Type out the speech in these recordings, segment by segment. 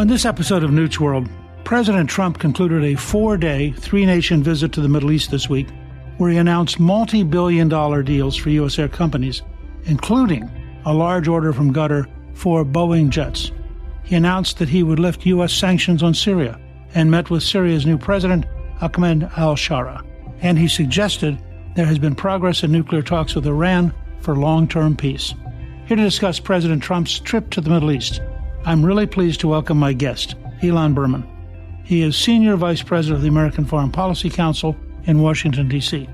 On this episode of Newt's World, President Trump concluded a 4-day, 3-nation visit to the Middle East this week, where he announced multi-billion-dollar deals for U.S. air companies, including a large order from Qatar for Boeing jets. He announced that he would lift U.S. sanctions on Syria and met with Syria's new president, Ahmed al-Sharaa. And he suggested there has been progress in nuclear talks with Iran for long-term peace. Here to discuss President Trump's trip to the Middle East, I'm really pleased to welcome my guest, Ilan Berman. He is Senior Vice President of the American Foreign Policy Council in Washington, D.C.,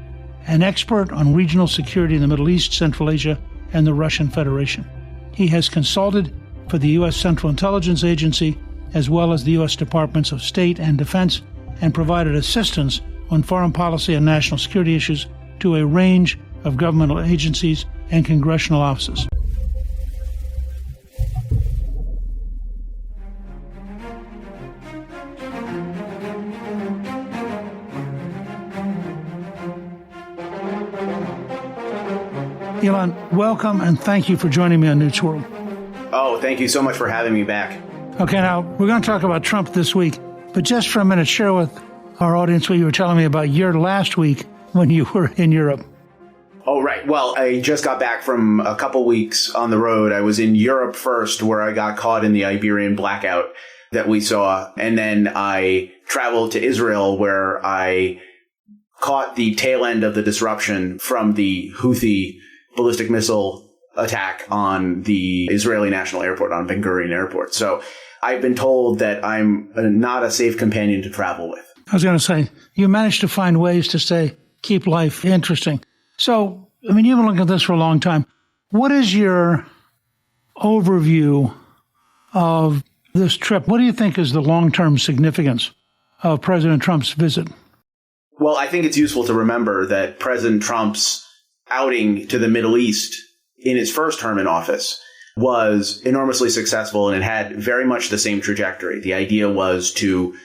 an expert on regional security in the Middle East, Central Asia, and the Russian Federation. He has consulted for the U.S. Central Intelligence Agency, as well as the U.S. Departments of State and Defense, and provided assistance on foreign policy and national security issues to a range of governmental agencies and congressional offices. Ilan, welcome and thank you for joining me on Newt's World. Oh, thank you so much for having me back. Okay, now we're going to talk about Trump this week, but just for a minute, share with our audience what you were telling me about your last week when you were in Europe. Oh, right. Well, I just got back from a couple weeks on the road. I was in Europe first, where I got caught in the Iberian blackout that we saw. And then I traveled to Israel, where I caught the tail end of the disruption from the Houthi ballistic missile attack on the Israeli National Airport, on Ben Gurion Airport. So I've been told that I'm not a safe companion to travel with. I was going to say, you managed to find ways to keep life interesting. So, you've been looking at this for a long time. What is your overview of this trip? What do you think is the long-term significance of President Trump's visit? Well, I think it's useful to remember that President Trump's outing to the Middle East in his first term in office was enormously successful, and it had very much the same trajectory. The idea was to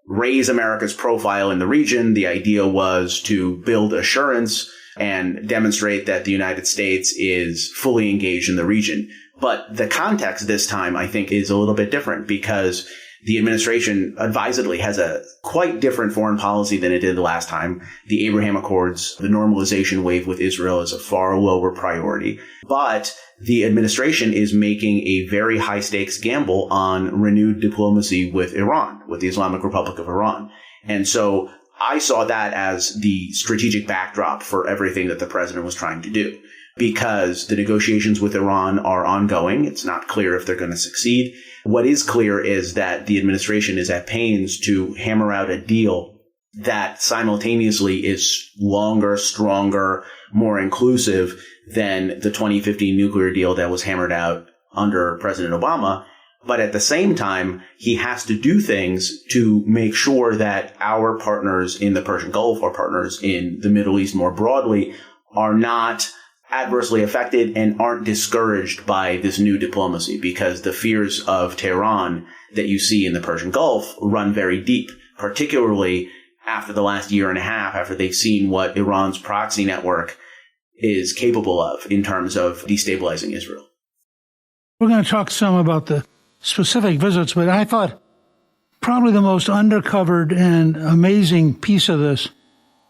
raise America's profile in the region. The idea was to build assurance and demonstrate that the United States is fully engaged in the region. But the context this time, I think, is a little bit different, because the administration advisedly has a quite different foreign policy than it did the last time. The Abraham Accords, the normalization wave with Israel, is a far lower priority. But the administration is making a very high stakes gamble on renewed diplomacy with Iran, with the Islamic Republic of Iran. And so I saw that as the strategic backdrop for everything that the president was trying to do, because the negotiations with Iran are ongoing. It's not clear if they're going to succeed. What is clear is that the administration is at pains to hammer out a deal that simultaneously is longer, stronger, more inclusive than the 2015 nuclear deal that was hammered out under President Obama. But at the same time, he has to do things to make sure that our partners in the Persian Gulf, or partners in the Middle East more broadly, are not adversely affected and aren't discouraged by this new diplomacy, because the fears of Tehran that you see in the Persian Gulf run very deep, particularly after the last year and a half, after they've seen what Iran's proxy network is capable of in terms of destabilizing Israel. We're going to talk some about the specific visits, but I thought probably the most undercovered and amazing piece of this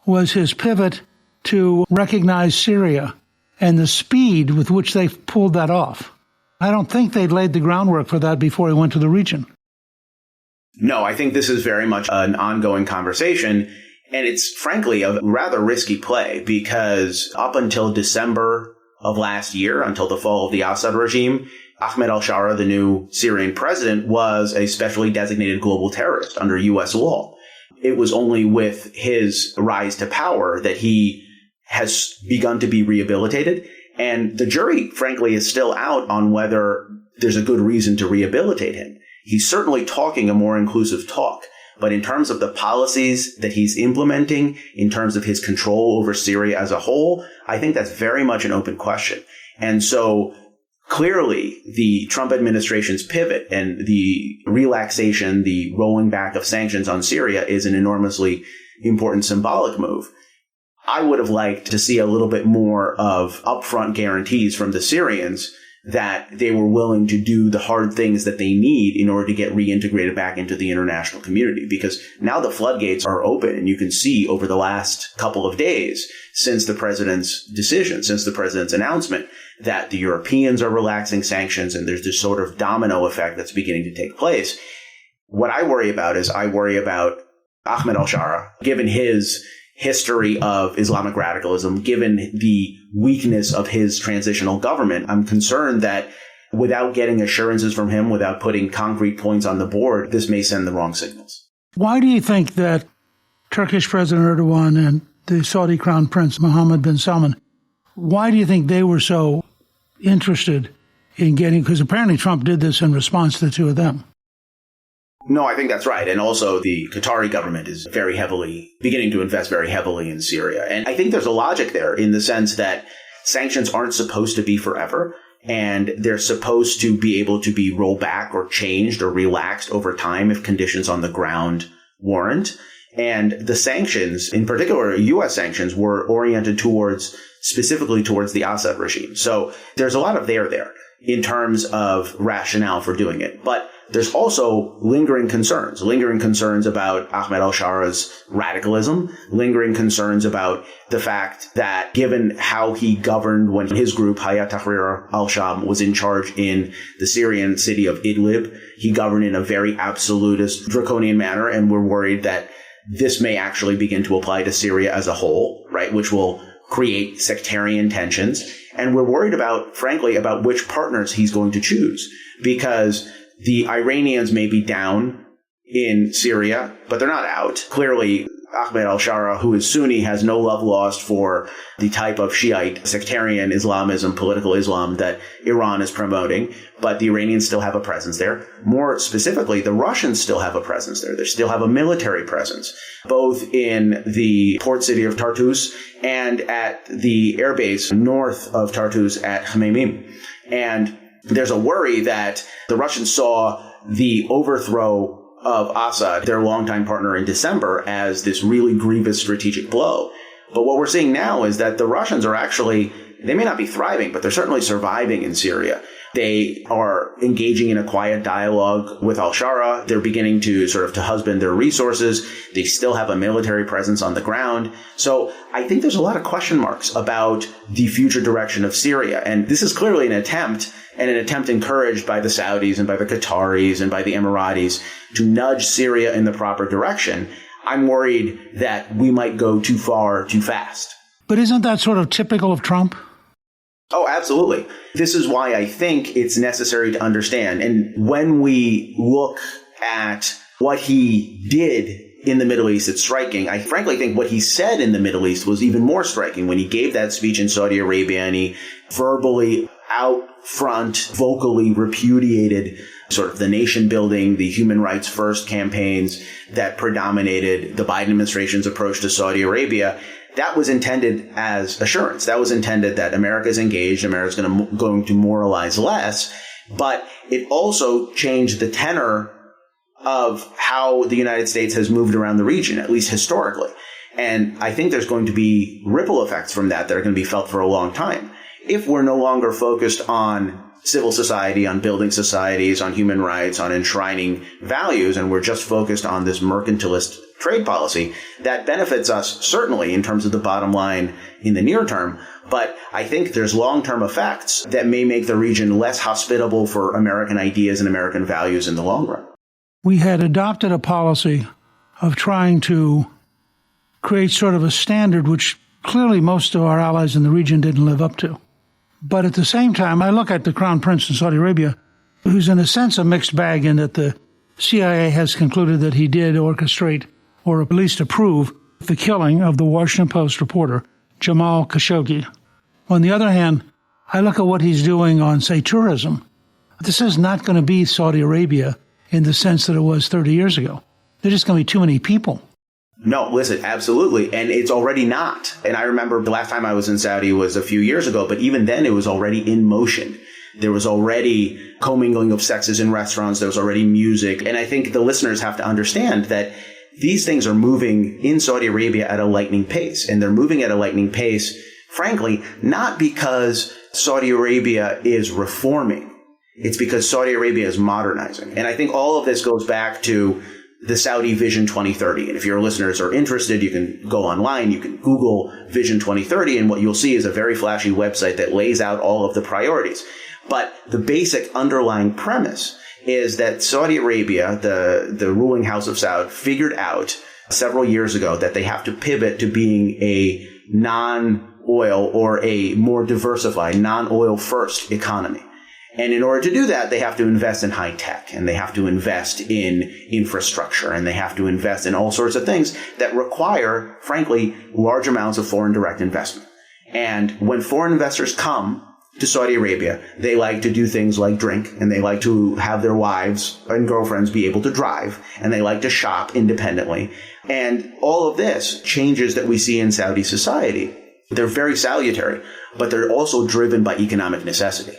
was his pivot to recognize Syria and the speed with which they pulled that off. I don't think they'd laid the groundwork for that before he went to the region. No, I think this is very much an ongoing conversation, and it's frankly a rather risky play, because up until December of last year, until the fall of the Assad regime, Ahmed al-Sharaa, the new Syrian president, was a specially designated global terrorist under U.S. law. It was only with his rise to power that he has begun to be rehabilitated. And the jury, frankly, is still out on whether there's a good reason to rehabilitate him. He's certainly talking a more inclusive talk. But in terms of the policies that he's implementing, in terms of his control over Syria as a whole, I think that's very much an open question. And so clearly, the Trump administration's pivot and the relaxation, the rolling back of sanctions on Syria is an enormously important symbolic move. I would have liked to see a little bit more of upfront guarantees from the Syrians that they were willing to do the hard things that they need in order to get reintegrated back into the international community. Because now the floodgates are open, and you can see over the last couple of days since the president's decision, since the president's announcement, that the Europeans are relaxing sanctions, and there's this sort of domino effect that's beginning to take place. What I worry about is I worry about Ahmed al-Sharaa, given his history of Islamic radicalism, given the weakness of his transitional government. I'm concerned that without getting assurances from him, without putting concrete points on the board, this may send the wrong signals. Why do you think that Turkish President Erdogan and the Saudi Crown Prince Mohammed bin Salman, why do you think they were so interested in getting, because apparently Trump did this in response to the two of them? No, I think that's right. And also the Qatari government is beginning to invest very heavily in Syria. And I think there's a logic there in the sense that sanctions aren't supposed to be forever, and they're supposed to be able to be rolled back or changed or relaxed over time if conditions on the ground warrant. And the sanctions, in particular U.S. sanctions, were oriented specifically towards the Assad regime. So there's a lot of there in terms of rationale for doing it. But there's also lingering concerns about Ahmed al-Sharaa's radicalism, lingering concerns about the fact that given how he governed when his group, Hayat Tahrir al-Sham, was in charge in the Syrian city of Idlib, he governed in a very absolutist, draconian manner, and we're worried that this may actually begin to apply to Syria as a whole, right, which will create sectarian tensions. And we're worried frankly, about which partners he's going to choose, because the Iranians may be down in Syria, but they're not out. Clearly, Ahmed al-Sharaa, who is Sunni, has no love lost for the type of Shiite sectarian Islamism, political Islam that Iran is promoting. But the Iranians still have a presence there. More specifically, the Russians still have a presence there. They still have a military presence, both in the port city of Tartus and at the airbase north of Tartus at Khmeimim. And there's a worry that the Russians saw the overthrow of Assad, their longtime partner, in December as this really grievous strategic blow. But what we're seeing now is that the Russians are actually, they may not be thriving, but they're certainly surviving in Syria. They are engaging in a quiet dialogue with al-Sharaa. They're beginning to husband their resources. They still have a military presence on the ground. So I think there's a lot of question marks about the future direction of Syria. And this is clearly an attempt encouraged by the Saudis and by the Qataris and by the Emiratis to nudge Syria in the proper direction. I'm worried that we might go too far too fast. But isn't that sort of typical of Trump? Oh, absolutely. This is why I think it's necessary to understand. And when we look at what he did in the Middle East, it's striking. I frankly think what he said in the Middle East was even more striking when he gave that speech in Saudi Arabia and he verbally out front, vocally repudiated sort of the nation building, the human rights first campaigns that predominated the Biden administration's approach to Saudi Arabia. That was intended as assurance. That was intended that America is engaged, America is going to moralize less, but it also changed the tenor of how the United States has moved around the region, at least historically. And I think there's going to be ripple effects from that are going to be felt for a long time. If we're no longer focused on civil society, on building societies, on human rights, on enshrining values, and we're just focused on this mercantilist trade policy, that benefits us certainly in terms of the bottom line in the near term. But I think there's long-term effects that may make the region less hospitable for American ideas and American values in the long run. We had adopted a policy of trying to create sort of a standard which clearly most of our allies in the region didn't live up to. But at the same time, I look at the Crown Prince in Saudi Arabia, who's in a sense a mixed bag in that the CIA has concluded that he did orchestrate or at least approve the killing of the Washington Post reporter Jamal Khashoggi. On the other hand, I look at what he's doing on, say, tourism. This is not going to be Saudi Arabia in the sense that it was 30 years ago. There's just going to be too many people. No, listen, absolutely. And it's already not. And I remember the last time I was in Saudi was a few years ago, but even then it was already in motion. There was already commingling of sexes in restaurants. There was already music. And I think the listeners have to understand that these things are moving in Saudi Arabia at a lightning pace. And they're moving at a lightning pace, frankly, not because Saudi Arabia is reforming. It's because Saudi Arabia is modernizing. And I think all of this goes back to the Saudi Vision 2030. And if your listeners are interested, you can go online, you can Google Vision 2030, and what you'll see is a very flashy website that lays out all of the priorities. But the basic underlying premise is that Saudi Arabia, the ruling House of Saud, figured out several years ago that they have to pivot to being a non-oil or a more diversified, non-oil first economy. And in order to do that, they have to invest in high tech, and they have to invest in infrastructure, and they have to invest in all sorts of things that require, frankly, large amounts of foreign direct investment. And when foreign investors come to Saudi Arabia, they like to do things like drink, and they like to have their wives and girlfriends be able to drive, and they like to shop independently. And all of this changes that we see in Saudi society, they're very salutary, but they're also driven by economic necessity.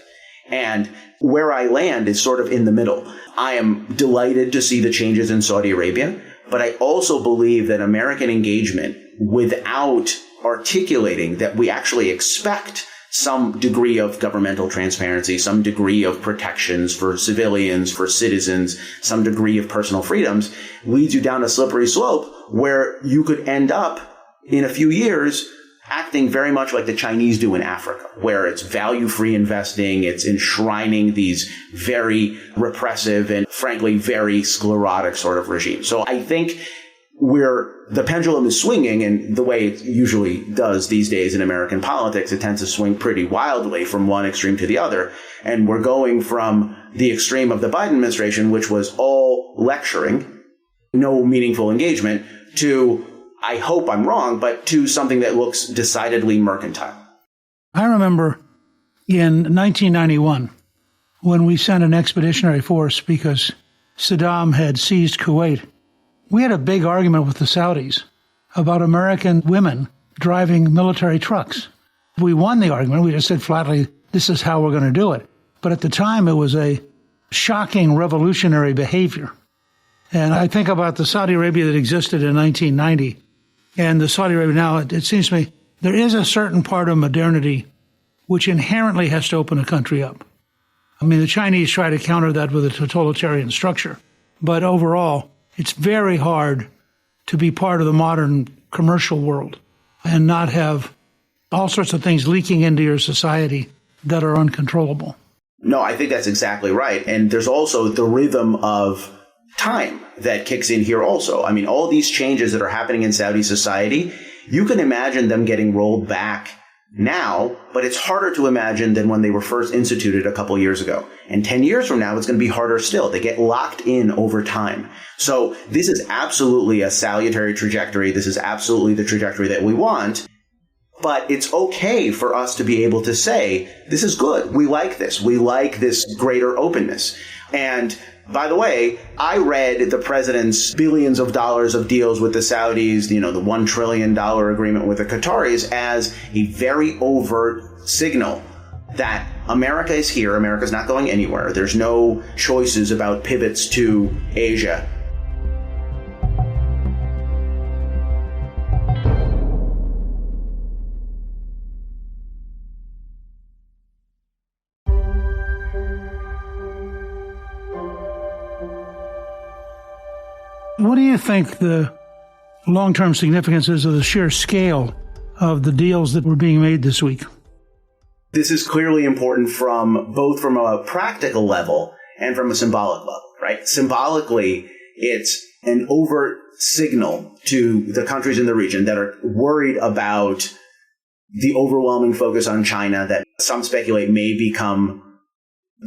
And where I land is sort of in the middle. I am delighted to see the changes in Saudi Arabia, but I also believe that American engagement, without articulating that we actually expect some degree of governmental transparency, some degree of protections for civilians, for citizens, some degree of personal freedoms, leads you down a slippery slope where you could end up in a few years acting very much like the Chinese do in Africa, where it's value-free investing, it's enshrining these very repressive and, frankly, very sclerotic sort of regimes. So I think the pendulum is swinging, and the way it usually does these days in American politics, it tends to swing pretty wildly from one extreme to the other. And we're going from the extreme of the Biden administration, which was all lecturing, no meaningful engagement, to, I hope I'm wrong, but to something that looks decidedly mercantile. I remember in 1991 when we sent an expeditionary force because Saddam had seized Kuwait. We had a big argument with the Saudis about American women driving military trucks. We won the argument. We just said flatly, this is how we're going to do it. But at the time, it was a shocking revolutionary behavior. And I think about the Saudi Arabia that existed in 1990 and the Saudi Arabia now. It seems to me there is a certain part of modernity which inherently has to open a country up. I mean, the Chinese try to counter that with a totalitarian structure. But overall, it's very hard to be part of the modern commercial world and not have all sorts of things leaking into your society that are uncontrollable. No, I think that's exactly right. And there's also the rhythm of time that kicks in here also. I mean, all these changes that are happening in Saudi society, you can imagine them getting rolled back now, but it's harder to imagine than when they were first instituted a couple years ago. And 10 years from now, it's going to be harder still. They get locked in over time. So this is absolutely a salutary trajectory. This is absolutely the trajectory that we want. But it's okay for us to be able to say, this is good. We like this. We like this greater openness. And by the way, I read the president's billions of dollars of deals with the Saudis, the $1 trillion agreement with the Qataris as a very overt signal that America is here. America's not going anywhere. There's no choices about pivots to Asia. What do you think the long-term significance is of the sheer scale of the deals that were being made this week? This is clearly important both from a practical level and from a symbolic level, right? Symbolically, it's an overt signal to the countries in the region that are worried about the overwhelming focus on China that some speculate may become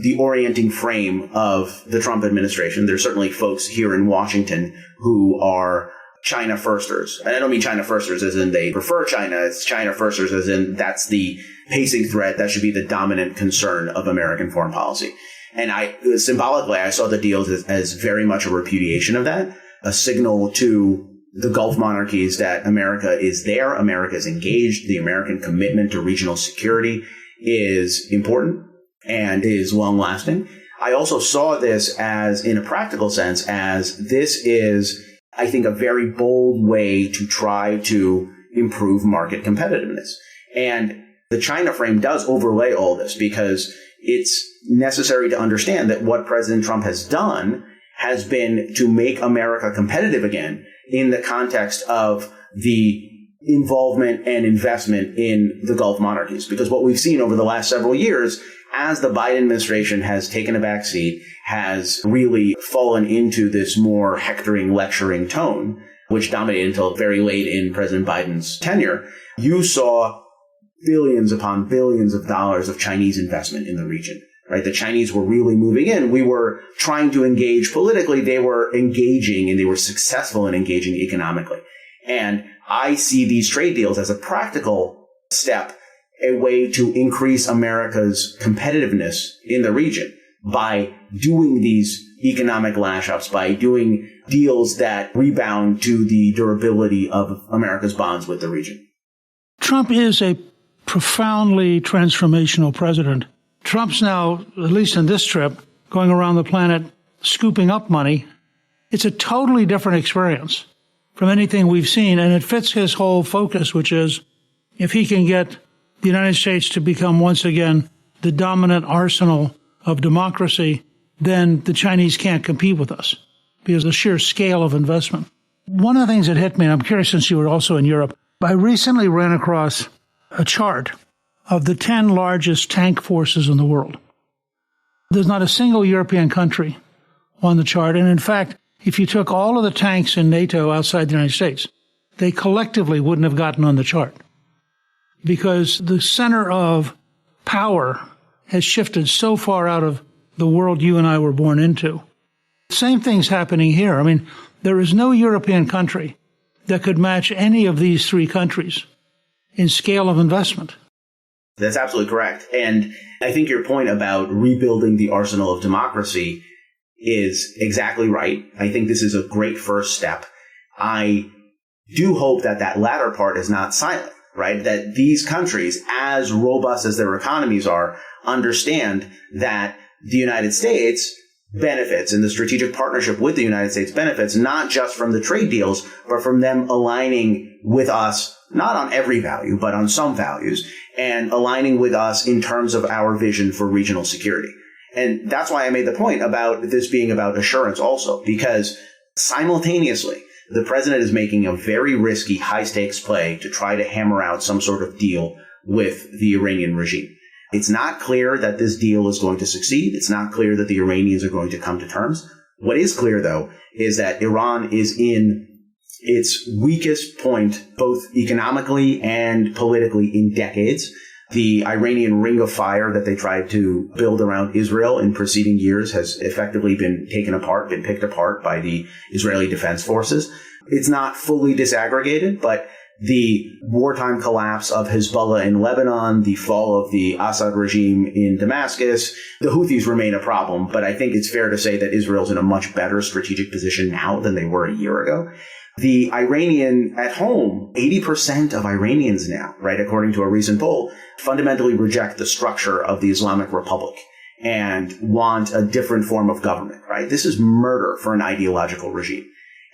the orienting frame of the Trump administration. There's certainly folks here in Washington who are China firsters. And I don't mean China firsters as in they prefer China. It's China firsters as in that's the pacing thread. That should be the dominant concern of American foreign policy. And symbolically, I saw the deals as very much a repudiation of that, a signal to the Gulf monarchies that America is there, America is engaged, the American commitment to regional security is important and is long-lasting. I also saw this as, in a practical sense, as this is, I think, a very bold way to try to improve market competitiveness. And The China frame does overlay all this because it's necessary to understand that what President Trump has done has been to make America competitive again in the context of the involvement and investment in the Gulf monarchies. Because what we've seen over the last several years, as the Biden administration has taken a back seat, has really fallen into this more hectoring, lecturing tone, which dominated until very late in President Biden's tenure, you saw billions upon billions of dollars of Chinese investment in the region. Right? The Chinese were really moving in. We were trying to engage politically. They were engaging, and they were successful in engaging economically. And I see these trade deals as a practical step, a way to increase America's competitiveness in the region by doing these economic lash-ups, by doing deals that rebound to the durability of America's bonds with the region. Trump is a profoundly transformational president. Trump's now, at least in this trip, going around the planet scooping up money. It's a totally different experience from anything we've seen, and it fits his whole focus, which is if he can get the United States to become once again the dominant arsenal of democracy, then the Chinese can't compete with us because of the sheer scale of investment. One of the things that hit me, and I'm curious since you were also in Europe, I recently ran across a chart of the 10 largest tank forces in the world. There's not a single European country on the chart. And in fact, if you took all of the tanks in NATO outside the United States, they collectively wouldn't have gotten on the chart because the center of power has shifted so far out of the world you and I were born into. Same thing's happening here. I mean, there is no European country that could match any of these three countries in scale of investment. That's absolutely correct. And I think your point about rebuilding the arsenal of democracy is exactly right. I think this is a great first step. I do hope that that latter part is not silent, right? That these countries, as robust as their economies are, understand that the United States benefits and the strategic partnership with the United States benefits not just from the trade deals, but from them aligning with us, not on every value, but on some values, and aligning with us in terms of our vision for regional security. And that's why I made the point about this being about assurance also, because simultaneously, the president is making a very risky, high-stakes play to try to hammer out some sort of deal with the Iranian regime. It's not clear that this deal is going to succeed. It's not clear that the Iranians are going to come to terms. What is clear, though, is that Iran is in its weakest point, both economically and politically, in decades. The Iranian ring of fire that they tried to build around Israel in preceding years has effectively been taken apart, been picked apart by the Israeli Defense Forces. It's not fully disaggregated, but the wartime collapse of Hezbollah in Lebanon, the fall of the Assad regime in Damascus, the Houthis remain a problem, but I think it's fair to say that Israel's in a much better strategic position now than they were a year ago. The Iranian at home, 80% of Iranians now, right, according to a recent poll, fundamentally reject the structure of the Islamic Republic and want a different form of government, right? This is murder for an ideological regime.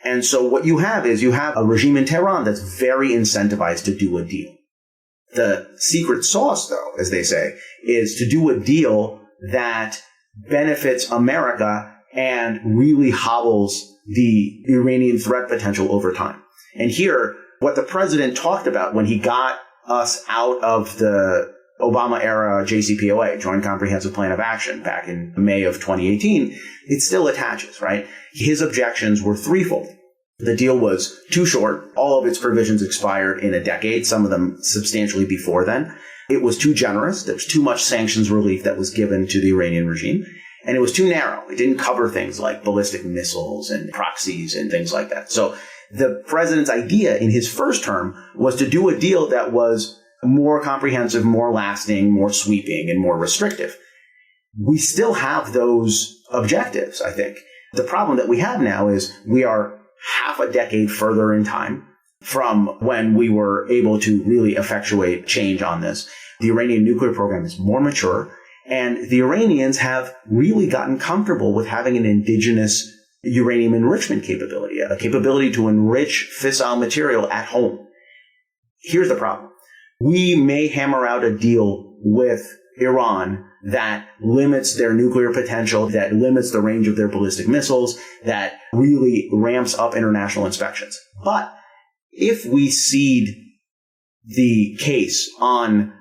And so what you have is you have a regime in Tehran that's very incentivized to do a deal. The secret sauce, though, as they say, is to do a deal that benefits America and really hobbles the Iranian threat potential over time. And here, what the president talked about when he got us out of the Obama-era JCPOA, Joint Comprehensive Plan of Action, back in May of 2018, it still attaches, right? His objections were threefold. The deal was too short. All of its provisions expired in a decade, some of them substantially before then. It was too generous. There was too much sanctions relief that was given to the Iranian regime. And it was too narrow. It didn't cover things like ballistic missiles and proxies and things like that. So the president's idea in his first term was to do a deal that was more comprehensive, more lasting, more sweeping, and more restrictive. We still have those objectives, I think. The problem that we have now is we are half a decade further in time from when we were able to really effectuate change on this. The Iranian nuclear program is more mature, and the Iranians have really gotten comfortable with having an indigenous uranium enrichment capability, a capability to enrich fissile material at home. Here's the problem. we may hammer out a deal with Iran that limits their nuclear potential, that limits the range of their ballistic missiles, that really ramps up international inspections. But if we cede the case on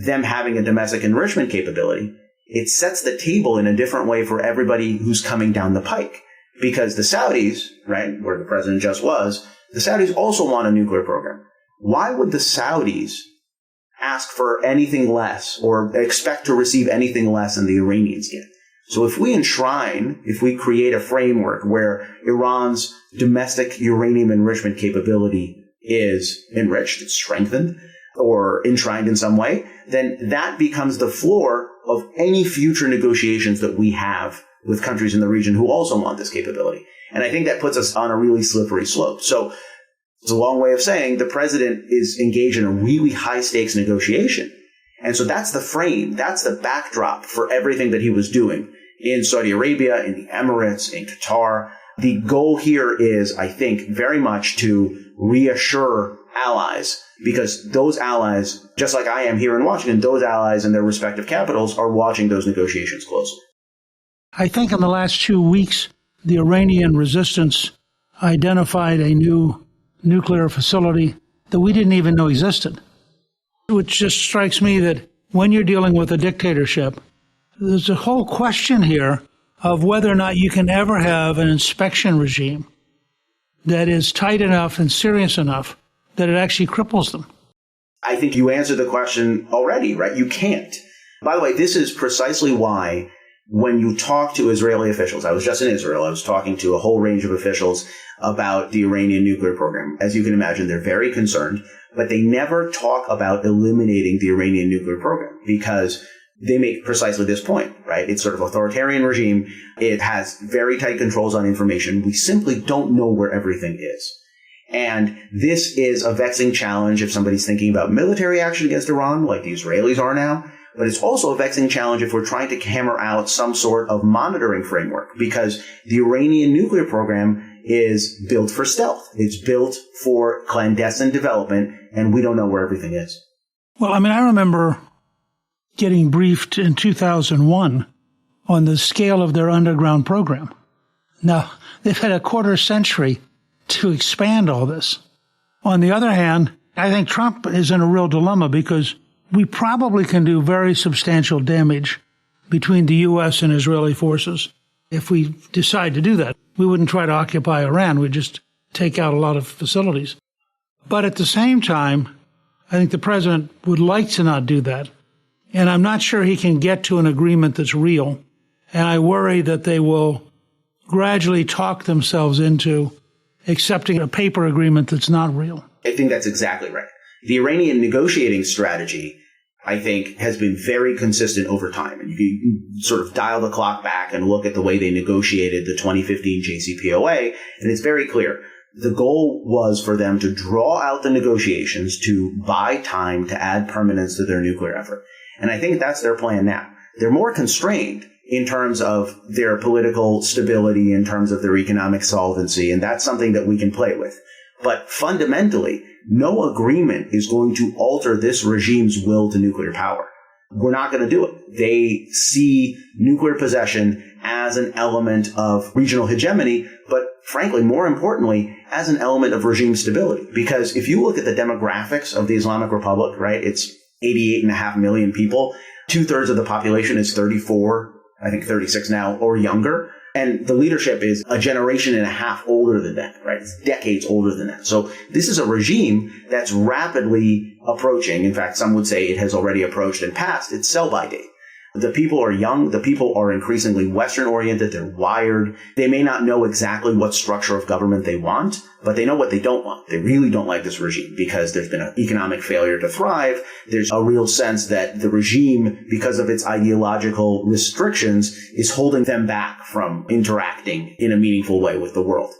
them having a domestic enrichment capability, it sets the table in a different way for everybody who's coming down the pike. Because the Saudis, right, where the president just was, the Saudis also want a nuclear program. Why would the Saudis ask for anything less or expect to receive anything less than the Iranians get? So if we create a framework where Iran's domestic uranium enrichment capability is enriched, it's strengthened, or enshrined in some way, then that becomes the floor of any future negotiations that we have with countries in the region who also want this capability. And I think that puts us on a really slippery slope. So it's a long way of saying the president is engaged in a really high-stakes negotiation. And so that's the frame, that's the backdrop for everything that he was doing in Saudi Arabia, in the Emirates, in Qatar. The goal here is, I think, very much to reassure allies, because those allies, just like I am here in Washington, those allies in their respective capitals are watching those negotiations closely. I think in the last 2 weeks, the Iranian resistance identified a new nuclear facility that we didn't even know existed, which just strikes me that when you're dealing with a dictatorship, there's a whole question here of whether or not you can ever have an inspection regime that is tight enough and serious enough that it actually cripples them. I think you answered the question already, right? You can't. By the way, this is precisely why when you talk to Israeli officials, I was just in Israel, I was talking to a whole range of officials about the Iranian nuclear program. As you can imagine, they're very concerned, but they never talk about eliminating the Iranian nuclear program because they make precisely this point, right? It's sort of authoritarian regime. It has very tight controls on information. We simply don't know where everything is. And this is a vexing challenge if somebody's thinking about military action against Iran, like the Israelis are now. But it's also a vexing challenge if we're trying to hammer out some sort of monitoring framework, because the Iranian nuclear program is built for stealth. It's built for clandestine development, and we don't know where everything is. Well, I remember getting briefed in 2001 on the scale of their underground program. Now, they've had a quarter century to expand all this. On the other hand, I think Trump is in a real dilemma because we probably can do very substantial damage between the U.S. and Israeli forces if we decide to do that. We wouldn't try to occupy Iran. We'd just take out a lot of facilities. But at the same time, I think the president would like to not do that. And I'm not sure he can get to an agreement that's real. And I worry that they will gradually talk themselves into accepting a paper agreement that's not real. I think that's exactly right. The Iranian negotiating strategy, I think, has been very consistent over time. And you can sort of dial the clock back and look at the way they negotiated the 2015 JCPOA, and it's very clear. The goal was for them to draw out the negotiations, to buy time, to add permanence to their nuclear effort. And I think that's their plan now. They're more constrained in terms of their political stability, in terms of their economic solvency, and that's something that we can play with. But fundamentally, no agreement is going to alter this regime's will to nuclear power. We're not going to do it. They see nuclear possession as an element of regional hegemony, but frankly, more importantly, as an element of regime stability. Because if you look at the demographics of the Islamic Republic, right, it's 88.5 million people. 2/3 of the population is 34, I think 36 now, or younger. And the leadership is a generation and a half older than that, right? It's decades older than that. So this is a regime that's rapidly approaching. In fact, some would say it has already approached and passed its sell-by date. The people are young. The people are increasingly Western-oriented. They're wired. They may not know exactly what structure of government they want, but they know what they don't want. They really don't like this regime because there's been an economic failure to thrive. There's a real sense that the regime, because of its ideological restrictions, is holding them back from interacting in a meaningful way with the world.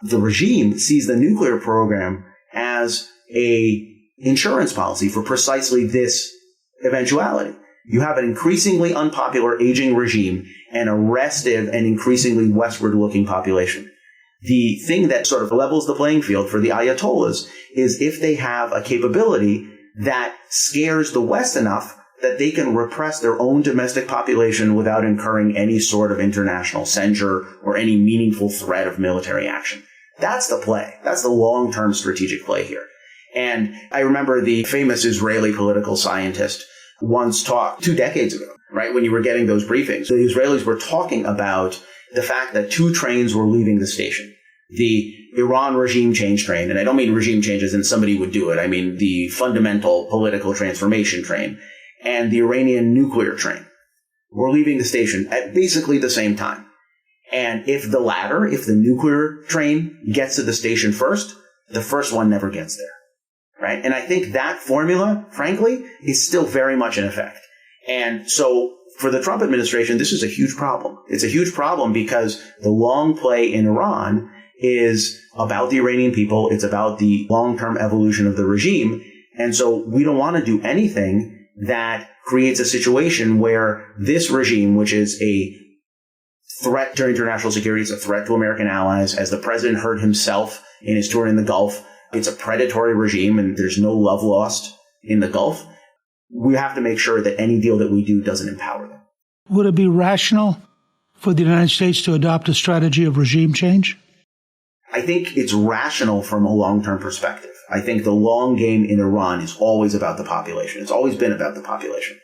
The regime sees the nuclear program as a insurance policy for precisely this eventuality. You have an increasingly unpopular aging regime and a restive and increasingly westward-looking population. The thing that sort of levels the playing field for the Ayatollahs is if they have a capability that scares the West enough that they can repress their own domestic population without incurring any sort of international censure or any meaningful threat of military action. That's the play. That's the long-term strategic play here. And I remember the famous Israeli political scientist once talked 2 decades ago, right, when you were getting those briefings. The Israelis were talking about the fact that 2 trains were leaving the station. The Iran regime change train, and I don't mean regime change as in somebody would do it. I mean the fundamental political transformation train, and the Iranian nuclear train were leaving the station at basically the same time. And if the latter, if the nuclear train gets to the station first, the first one never gets there. Right? And I think that formula, frankly, is still very much in effect. And so for the Trump administration, this is a huge problem. It's a huge problem because the long play in Iran is about the Iranian people. It's about the long-term evolution of the regime. And so we don't want to do anything that creates a situation where this regime, which is a threat to international security, it's a threat to American allies, as the president heard himself in his tour in the Gulf, it's a predatory regime and there's no love lost in the Gulf. We have to make sure that any deal that we do doesn't empower them. Would it be rational for the United States to adopt a strategy of regime change? I think it's rational from a long-term perspective. I think the long game in Iran is always about the population. It's always been about the population.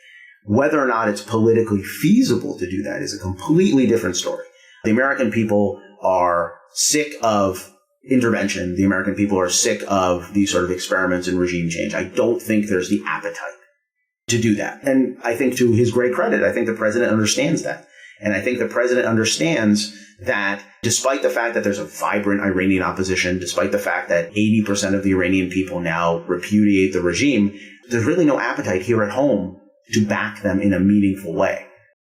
Whether or not it's politically feasible to do that is a completely different story. The American people are sick of intervention. The American people are sick of these sort of experiments in regime change. I don't think there's the appetite to do that. And I think to his great credit, I think the president understands that. And I think the president understands that despite the fact that there's a vibrant Iranian opposition, despite the fact that 80% of the Iranian people now repudiate the regime, there's really no appetite here at home to back them in a meaningful way.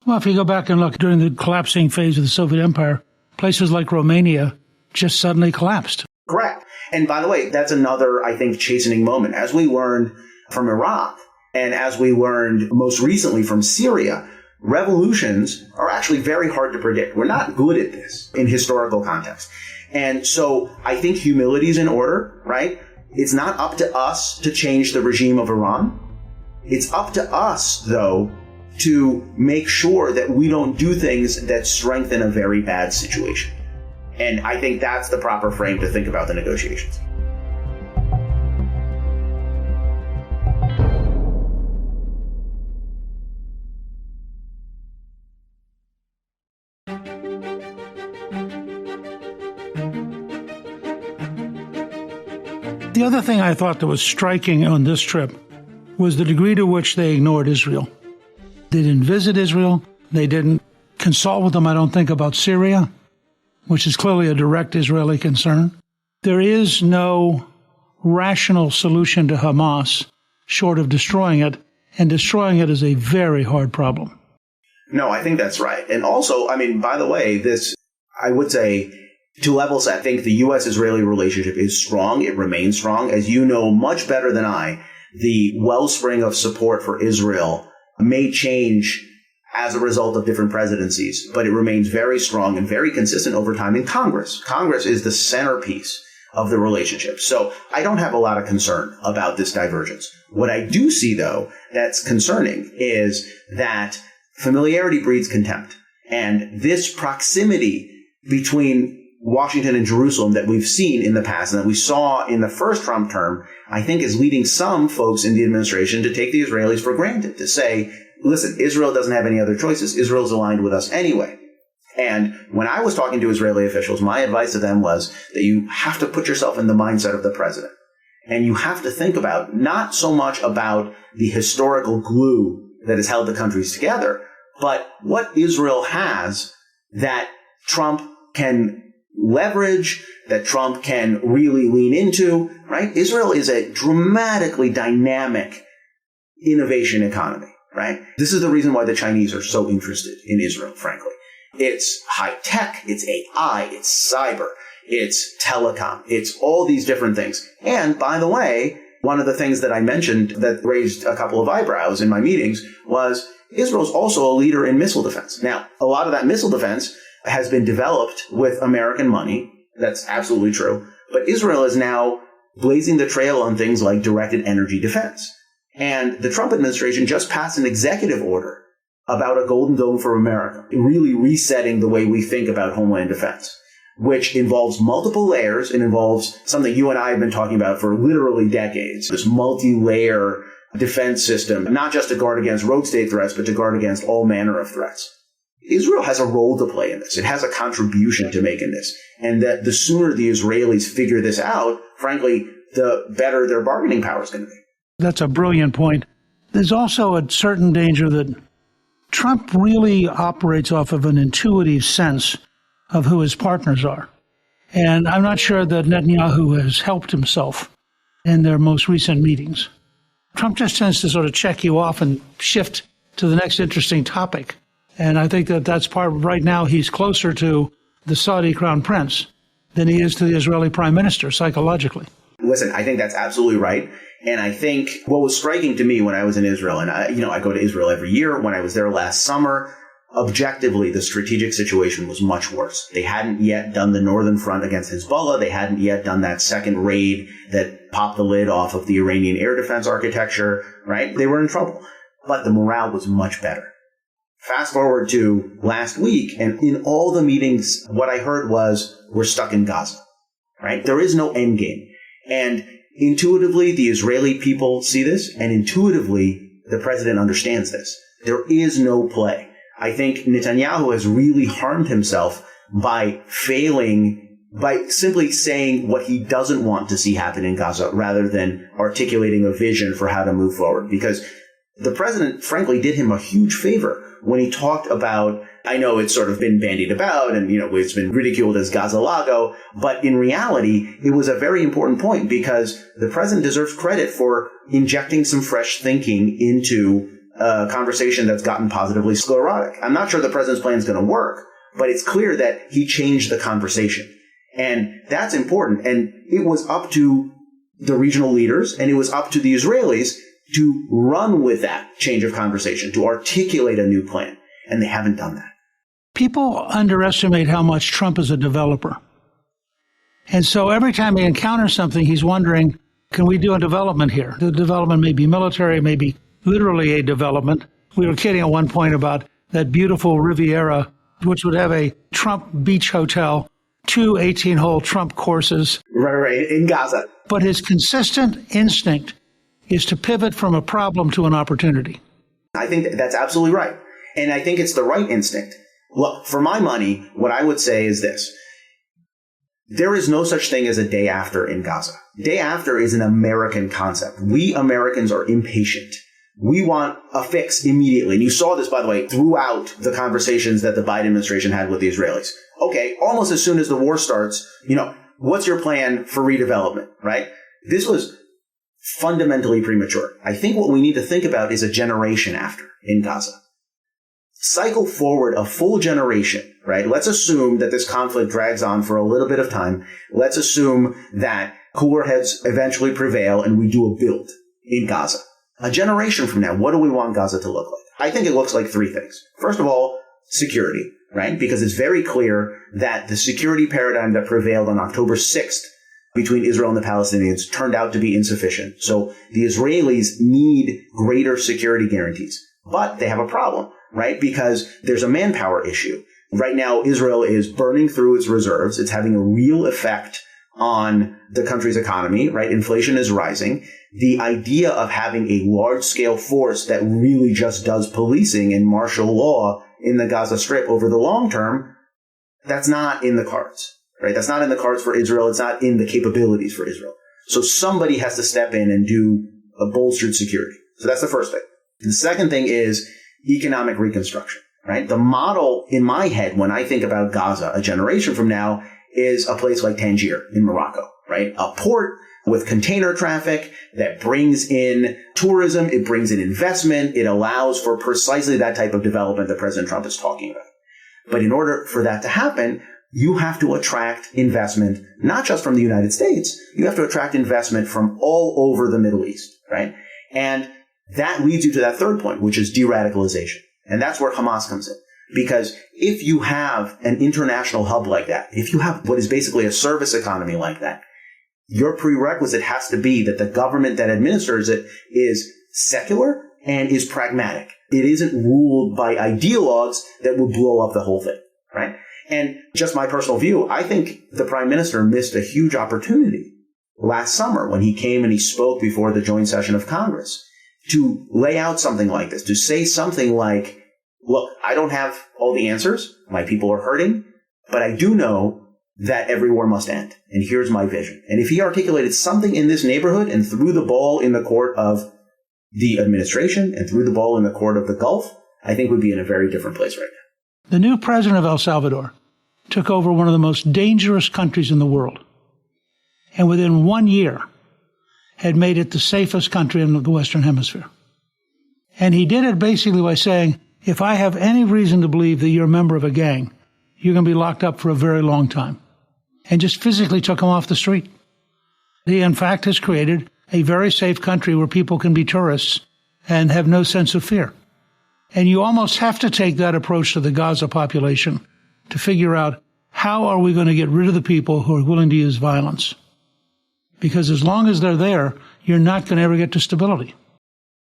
Well, if you go back and look during the collapsing phase of the Soviet Empire, places like Romania just suddenly collapsed. Correct. And by the way, that's another, I think, chastening moment. As we learned from Iraq, and as we learned most recently from Syria, revolutions are actually very hard to predict. We're not good at this in historical context. And so I think humility is in order, right? It's not up to us to change the regime of Iran. It's up to us, though, to make sure that we don't do things that strengthen a very bad situation. And I think that's the proper frame to think about the negotiations. The other thing I thought that was striking on this trip was the degree to which they ignored Israel. They didn't visit Israel. They didn't consult with them, I don't think, about Syria, which is clearly a direct Israeli concern. There is no rational solution to Hamas short of destroying it, and destroying it is a very hard problem. No, I think that's right. And also, I mean, by the way, this, I would say, to level set, I think the U.S.-Israeli relationship is strong. It remains strong. As you know much better than I, the wellspring of support for Israel may change as a result of different presidencies, but it remains very strong and very consistent over time in Congress. Congress is the centerpiece of the relationship. So I don't have a lot of concern about this divergence. What I do see, though, that's concerning is that familiarity breeds contempt. And this proximity between Washington and Jerusalem that we've seen in the past and that we saw in the first Trump term, I think is leading some folks in the administration to take the Israelis for granted, to say, listen, Israel doesn't have any other choices. Israel's aligned with us anyway. And when I was talking to Israeli officials, my advice to them was that you have to put yourself in the mindset of the president. And you have to think about not so much about the historical glue that has held the countries together, but what Israel has that Trump can leverage, that Trump can really lean into, right? Israel is a dramatically dynamic innovation economy, right? This is the reason why the Chinese are so interested in Israel, frankly. It's high tech, it's AI, it's cyber, it's telecom, it's all these different things. And by the way, one of the things that I mentioned that raised a couple of eyebrows in my meetings was Israel's also a leader in missile defense. Now, a lot of that missile defense has been developed with American money. That's absolutely true. But Israel is now blazing the trail on things like directed energy defense, And the Trump administration just passed an executive order about a Golden Dome for America, really resetting the way we think about homeland defense, which involves multiple layers and involves something you and I have been talking about for literally decades, this multi-layer defense system, not just to guard against rogue state threats, but to guard against all manner of threats. Israel has a role to play in this. It has a contribution to make in this. And that the sooner the Israelis figure this out, frankly, the better their bargaining power is going to be. That's a brilliant point. There's also a certain danger that Trump really operates off of an intuitive sense of who his partners are. And I'm not sure that Netanyahu has helped himself in their most recent meetings. Trump just tends to sort of check you off and shift to the next interesting topic. And I think that that's part, right now, he's closer to the Saudi crown prince than he is to the Israeli prime minister psychologically. Listen, I think that's absolutely right. And I think what was striking to me when I was in Israel, and I go to Israel every year. When I was there last summer, objectively, the strategic situation was much worse. They hadn't yet done the northern front against Hezbollah. They hadn't yet done that second raid that popped the lid off of the Iranian air defense architecture, right? They were in trouble. But the morale was much better. Fast forward to last week, and in all the meetings, what I heard was, we're stuck in Gaza, right? There is no end game. And intuitively, the Israeli people see this, and intuitively, the president understands this. There is no play. I think Netanyahu has really harmed himself by simply saying what he doesn't want to see happen in Gaza, rather than articulating a vision for how to move forward. Because the president, frankly, did him a huge favor when he talked about, I know it's sort of been bandied about and, it's been ridiculed as Gaza-Lago, but in reality, it was a very important point because the president deserves credit for injecting some fresh thinking into a conversation that's gotten positively sclerotic. I'm not sure the president's plan is going to work, but it's clear that he changed the conversation. And that's important. And it was up to the regional leaders and it was up to the Israelis to run with that change of conversation, to articulate a new plan. And they haven't done that. People underestimate how much Trump is a developer. And so every time he encounters something, he's wondering, can we do a development here? The development may be military, may be literally a development. We were kidding at one point about that beautiful Riviera, which would have a Trump beach hotel, 2 18-hole Trump courses. Right, in Gaza. But his consistent instinct is to pivot from a problem to an opportunity. I think that's absolutely right. And I think it's the right instinct. Look, for my money, what I would say is this. There is no such thing as a day after in Gaza. Day after is an American concept. We Americans are impatient. We want a fix immediately. And you saw this, by the way, throughout the conversations that the Biden administration had with the Israelis. Okay, almost as soon as the war starts, what's your plan for redevelopment, right? This was fundamentally premature. I think what we need to think about is a generation after in Gaza. Cycle forward a full generation, right? Let's assume that this conflict drags on for a little bit of time. Let's assume that cooler heads eventually prevail and we do a build in Gaza. A generation from now, what do we want Gaza to look like? I think it looks like 3 things. First of all, security, right? Because it's very clear that the security paradigm that prevailed on October 6th between Israel and the Palestinians turned out to be insufficient. So the Israelis need greater security guarantees. But they have a problem, right? Because there's a manpower issue. Right now, Israel is burning through its reserves. It's having a real effect on the country's economy, right? Inflation is rising. The idea of having a large-scale force that really just does policing and martial law in the Gaza Strip over the long term, that's not in the cards. Right? That's not in the cards for Israel. It's not in the capabilities for Israel. So somebody has to step in and do a bolstered security. So that's the first thing. The second thing is economic reconstruction, right? The model in my head when I think about Gaza a generation from now is a place like Tangier in Morocco, right? A port with container traffic that brings in tourism. It brings in investment. It allows for precisely that type of development that President Trump is talking about. But in order for that to happen, you have to attract investment, not just from the United States. You have to attract investment from all over the Middle East, right? And that leads you to that third point, which is de-radicalization. And that's where Hamas comes in. Because if you have an international hub like that, if you have what is basically a service economy like that, your prerequisite has to be that the government that administers it is secular and is pragmatic. It isn't ruled by ideologues that would blow up the whole thing, right? And just my personal view, I think the prime minister missed a huge opportunity last summer when he came and he spoke before the joint session of Congress to lay out something like this, to say something like, look, I don't have all the answers. My people are hurting, but I do know that every war must end. And here's my vision. And if he articulated something in this neighborhood and threw the ball in the court of the administration and threw the ball in the court of the Gulf, I think we'd be in a very different place right now. The new president of El Salvador took over one of the most dangerous countries in the world, and within 1 year had made it the safest country in the Western Hemisphere. And he did it basically by saying, if I have any reason to believe that you're a member of a gang, you're going to be locked up for a very long time. And just physically took him off the street. He, in fact, has created a very safe country where people can be tourists and have no sense of fear. And you almost have to take that approach to the Gaza population to figure out how are we going to get rid of the people who are willing to use violence. Because as long as they're there, you're not going to ever get to stability.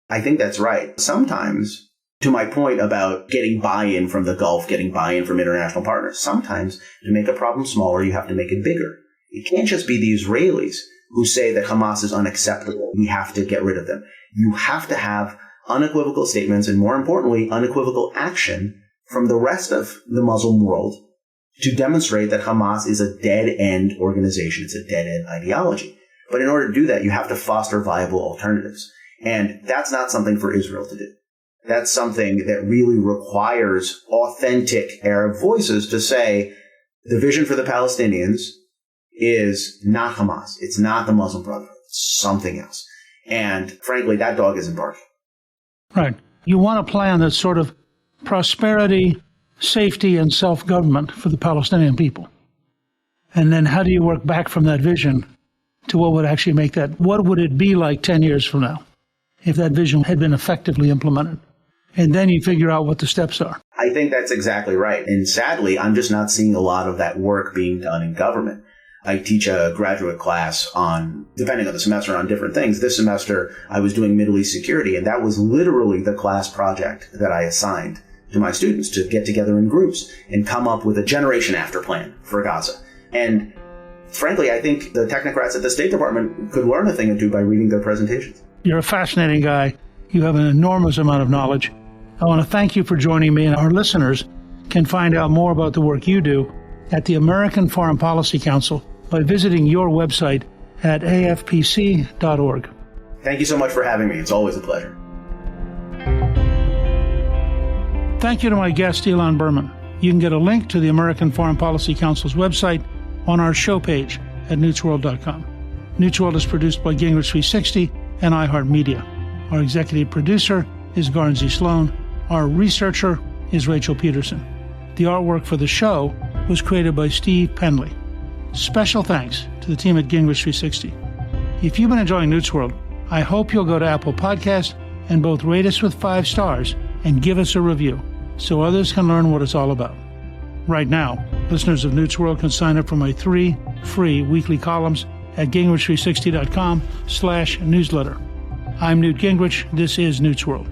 I think that's right. Sometimes, to my point about getting buy-in from the Gulf, getting buy-in from international partners, sometimes to make a problem smaller, you have to make it bigger. It can't just be the Israelis who say that Hamas is unacceptable. We have to get rid of them. You have to have unequivocal statements and, more importantly, unequivocal action from the rest of the Muslim world to demonstrate that Hamas is a dead-end organization. It's a dead-end ideology. But in order to do that, you have to foster viable alternatives. And that's not something for Israel to do. That's something that really requires authentic Arab voices to say the vision for the Palestinians is not Hamas. It's not the Muslim Brotherhood. It's something else. And frankly, that dog isn't barking. Right. You want a plan that's sort of prosperity, safety, and self-government for the Palestinian people. And then how do you work back from that vision to what would actually make that? What would it be like 10 years from now if that vision had been effectively implemented? And then you figure out what the steps are. I think that's exactly right. And sadly, I'm just not seeing a lot of that work being done in government. I teach a graduate class on, depending on the semester, on different things. This semester, I was doing Middle East security, and that was literally the class project that I assigned to my students to get together in groups and come up with a generation after plan for Gaza. And frankly, I think the technocrats at the State Department could learn a thing or two by reading their presentations. You're a fascinating guy. You have an enormous amount of knowledge. I want to thank you for joining me, and our listeners can find out more about the work you do at the American Foreign Policy Council by visiting your website at afpc.org. Thank you so much for having me. It's always a pleasure. Thank you to my guest, Ilan Berman. You can get a link to the American Foreign Policy Council's website on our show page at newtsworld.com. Newt's World is produced by Gingrich 360 and iHeartMedia. Our executive producer is Garnsey Sloan. Our researcher is Rachel Peterson. The artwork for the show was created by Steve Penley. Special thanks to the team at Gingrich 360. If you've been enjoying Newt's World, I hope you'll go to Apple Podcasts and both rate us with 5 stars and give us a review so others can learn what it's all about. Right now, listeners of Newt's World can sign up for my 3 free weekly columns at gingrich360.com/newsletter. I'm Newt Gingrich. This is Newt's World.